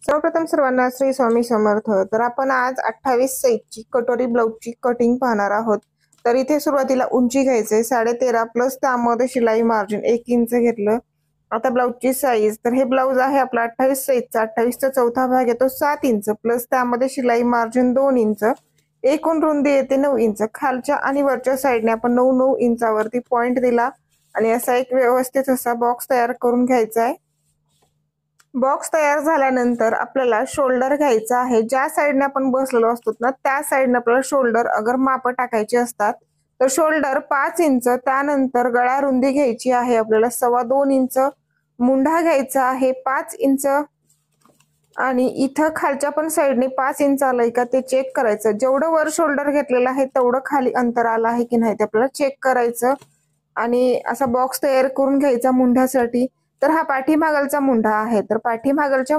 सर्वप्रथम सर्वांना श्री स्वामी समर्थ। तर आपण आज 28 साईजची कटोरी ब्लाउजची कटिंग पाहणार आहोत। तर इथे सुरुवातीला उंची घ्यायचे 13.5 प्लस त्यामध्ये शिलाई मार्जिन 1 इंच घेतलं। आता ब्लाउजची साईज, तर हे ब्लाउज आहे आपला 28 साईजचा। 28 चा चौथा भाग येतो 7 इंच प्लस त्यामध्ये शिलाई मार्जिन 2 इंच। एकूण रुंदी येते 9 इंच। खालच्या आणि वरच्या साईडने आपण 9 इंचावरती पॉइंट दिला आणि असा एक व्यवस्थित असा बॉक्स तयार करून घ्यायचा आहे। बॉक्स तयार झाल्यानंतर आपल्याला शोल्डर घ्यायचा आहे। ज्या साइडने आपण बसलेलो असतो ना त्या साइडने आपल्याला शोल्डर अगर माप टाकायचे असतात तर शोल्डर 5 इंच, त्यानंतर गळा रुंदी घ्यायची आहे आपल्याला 2.25 इंच, मुंढा घ्यायचा आहे 5 इंच आणि इथं खालच्या पण साइडने 5 इंच आलंय का ते चेक करायचं। जेवढं वर शोल्डर घेतलेलं आहे तेवढं खाली अंतर आलं आहे की नाही ते आपल्याला चेक करायचं आणि असा बॉक्स तयार करून घ्यायचा मुंढ्यासाठी। तर हा पाठीमागलचा मुंढा आहे। तर पाठीमागलच्या